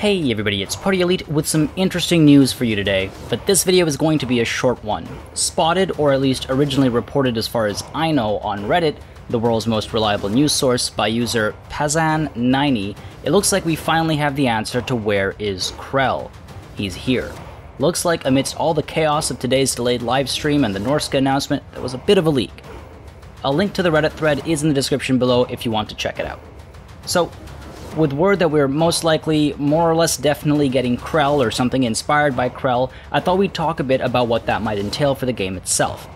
Hey everybody, it's Party Elite with some interesting news for you today, but this video is going to be a short one. Spotted, or at least originally reported as far as I know on Reddit, the world's most reliable news source, by user Pazan90, it looks like we finally have the answer to where is Krell. He's here. Looks like amidst all the chaos of today's delayed livestream and the Norska announcement, there was a bit of a leak. A link to the Reddit thread is in the description below if you want to check it out. So, with word that we're most likely, more or less definitely getting Krell or something inspired by Krell, I thought we'd talk a bit about what that might entail for the game itself.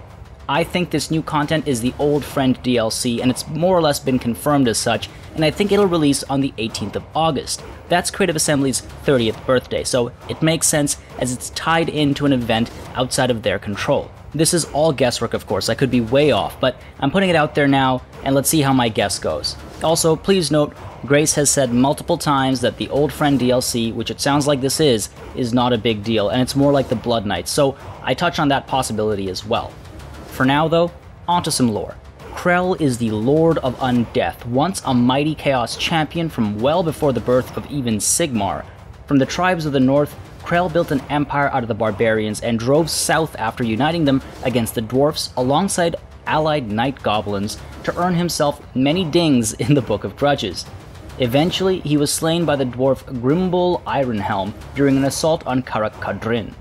I think this new content is the Old Friend DLC, and it's more or less been confirmed as such, and I think it'll release on the 18th of August. That's Creative Assembly's 30th birthday, so it makes sense as it's tied into an event outside of their control. This is all guesswork, of course, I could be way off, but I'm putting it out there now, and let's see how my guess goes. Also, please note, Grace has said multiple times that the Old Friend DLC, which it sounds like this is not a big deal, and it's more like the Blood Knights, so I touch on that possibility as well. For now, though, onto some lore. Krell is the Lord of Undeath, once a mighty Chaos champion from well before the birth of even Sigmar. From the tribes of the north, Krell built an empire out of the barbarians and drove south after uniting them against the dwarfs alongside allied night goblins to earn himself many dings in the Book of Grudges. Eventually, he was slain by the dwarf Grimbul Ironhelm during an assault on Karak Kadrin.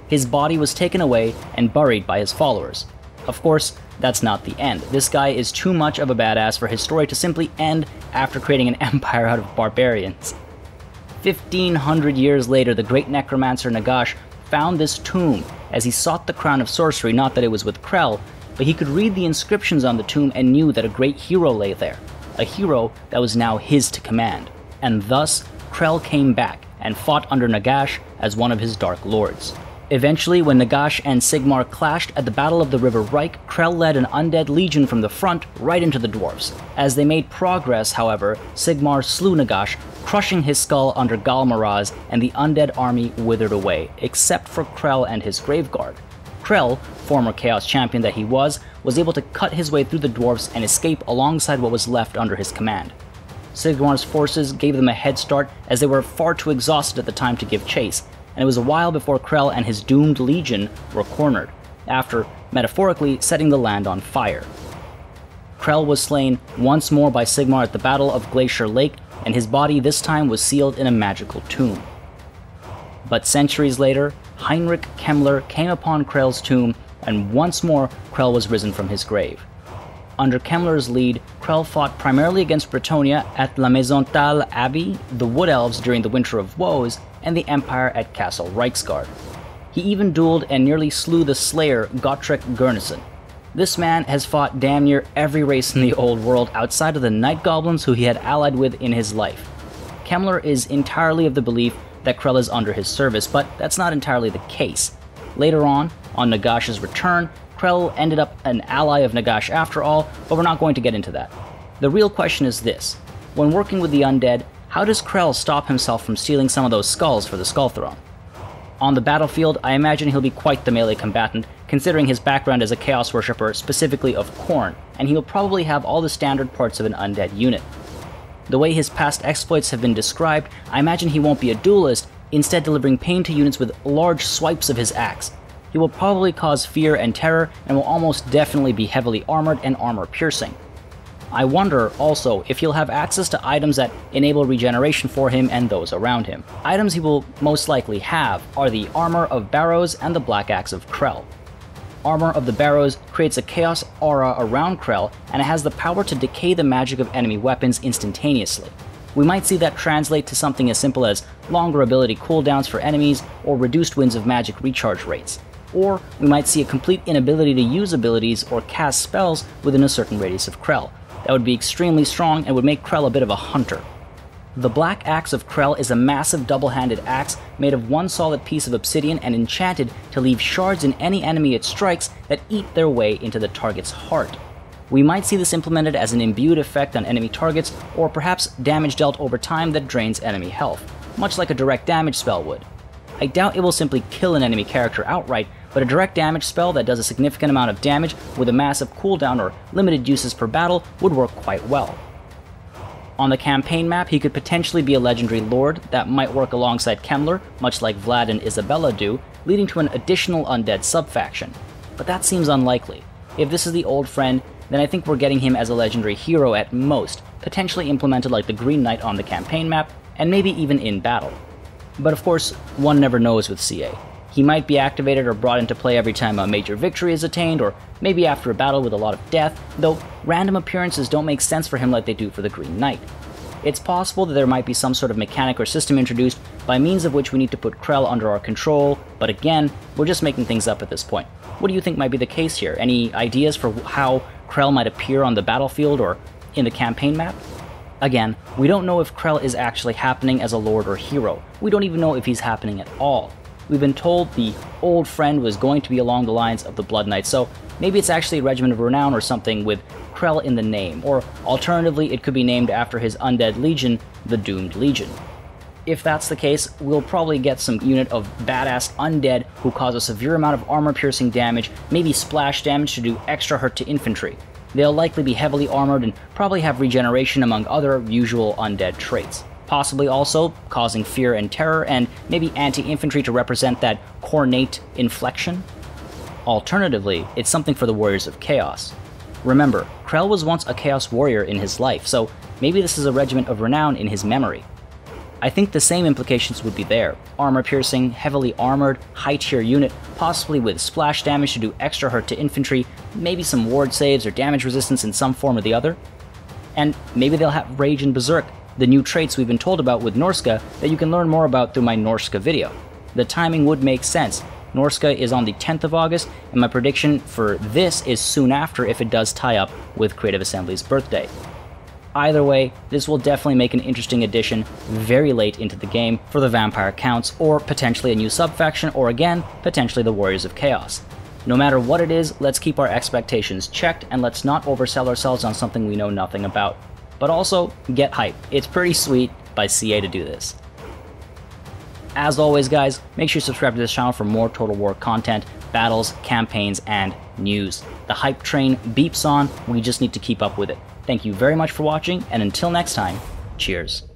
His body was taken away and buried by his followers. Of course, that's not the end. This guy is too much of a badass for his story to simply end after creating an empire out of barbarians. 1500 years later, the great necromancer Nagash found this tomb as he sought the crown of sorcery, not that it was with Krell, but he could read the inscriptions on the tomb and knew that a great hero lay there, a hero that was now his to command. And thus, Krell came back and fought under Nagash as one of his Dark Lords. Eventually, when Nagash and Sigmar clashed at the Battle of the River Reich, Krell led an undead legion from the front right into the dwarfs. As they made progress, however, Sigmar slew Nagash, crushing his skull under Galmaraz, and the undead army withered away, except for Krell and his Graveguard. Krell, former Chaos champion that he was able to cut his way through the dwarfs and escape alongside what was left under his command. Sigmar's forces gave them a head start as they were far too exhausted at the time to give chase, and it was a while before Krell and his doomed legion were cornered, after, metaphorically, setting the land on fire. Krell was slain once more by Sigmar at the Battle of Glacier Lake, and his body this time was sealed in a magical tomb. But centuries later, Heinrich Kemmler came upon Krell's tomb, and once more Krell was risen from his grave. Under Kemmler's lead, Krell fought primarily against Bretonnia at La Maisontal Abbey, the Wood Elves during the Winter of Woes, and the Empire at Castle Reiksgard. He even dueled and nearly slew the Slayer Gottrek Gurnisson. This man has fought damn near every race in the old world outside of the Night Goblins who he had allied with in his life. Kemmler is entirely of the belief that Krell is under his service, but that's not entirely the case. Later on Nagash's return, Krell ended up an ally of Nagash after all, but we're not going to get into that. The real question is this: when working with the undead, how does Krell stop himself from stealing some of those skulls for the Skull Throne? On the battlefield, I imagine he'll be quite the melee combatant, considering his background as a Chaos Worshipper, specifically of Khorne, and he'll probably have all the standard parts of an undead unit. The way his past exploits have been described, I imagine he won't be a duelist, instead delivering pain to units with large swipes of his axe. He will probably cause fear and terror, and will almost definitely be heavily armored and armor-piercing. I wonder, also, if he'll have access to items that enable regeneration for him and those around him. Items he will most likely have are the Armor of Barrows and the Black Axe of Krell. Armor of the Barrows creates a chaos aura around Krell, and it has the power to decay the magic of enemy weapons instantaneously. We might see that translate to something as simple as longer ability cooldowns for enemies, or reduced winds of magic recharge rates. Or we might see a complete inability to use abilities or cast spells within a certain radius of Krell. That would be extremely strong and would make Krell a bit of a hunter. The Black Axe of Krell is a massive double-handed axe made of one solid piece of obsidian and enchanted to leave shards in any enemy it strikes that eat their way into the target's heart. We might see this implemented as an imbued effect on enemy targets, or perhaps damage dealt over time that drains enemy health, much like a direct damage spell would. I doubt it will simply kill an enemy character outright, but a direct damage spell that does a significant amount of damage with a massive cooldown or limited uses per battle would work quite well. On the campaign map, he could potentially be a legendary lord that might work alongside Kemmler, much like Vlad and Isabella do, leading to an additional undead subfaction. But that seems unlikely. If this is the old friend, then I think we're getting him as a legendary hero at most, potentially implemented like the Green Knight on the campaign map, and maybe even in battle. But of course, one never knows with CA. He might be activated or brought into play every time a major victory is attained, or maybe after a battle with a lot of death, though random appearances don't make sense for him like they do for the Green Knight. It's possible that there might be some sort of mechanic or system introduced by means of which we need to put Krell under our control, but again, we're just making things up at this point. What do you think might be the case here? Any ideas for how Krell might appear on the battlefield or in the campaign map? Again, we don't know if Krell is actually happening as a lord or hero. We don't even know if he's happening at all. We've been told the old friend was going to be along the lines of the Blood Knight, so maybe it's actually a Regiment of Renown or something with Krell in the name, or alternatively it could be named after his undead legion, the Doomed Legion. If that's the case, we'll probably get some unit of badass undead who cause a severe amount of armor-piercing damage, maybe splash damage to do extra hurt to infantry. They'll likely be heavily armored and probably have regeneration among other usual undead traits. Possibly also causing fear and terror, and maybe anti-infantry to represent that cornate inflection. Alternatively, it's something for the Warriors of Chaos. Remember, Krell was once a Chaos Warrior in his life, so maybe this is a Regiment of Renown in his memory. I think the same implications would be there. Armor-piercing, heavily armored, high-tier unit, possibly with splash damage to do extra hurt to infantry, maybe some ward saves or damage resistance in some form or the other. And maybe they'll have Rage and Berserk, the new traits we've been told about with Norska that you can learn more about through my Norska video. The timing would make sense. Norska is on the 10th of August, and my prediction for this is soon after if it does tie up with Creative Assembly's birthday. Either way, this will definitely make an interesting addition very late into the game for the Vampire Counts, or potentially a new subfaction, or again, potentially the Warriors of Chaos. No matter what it is, let's keep our expectations checked, and let's not oversell ourselves on something we know nothing about. But also, get hype. It's pretty sweet by CA to do this. As always guys, make sure you subscribe to this channel for more Total War content, battles, campaigns, and news. The hype train beeps on, we just need to keep up with it. Thank you very much for watching, and until next time, cheers.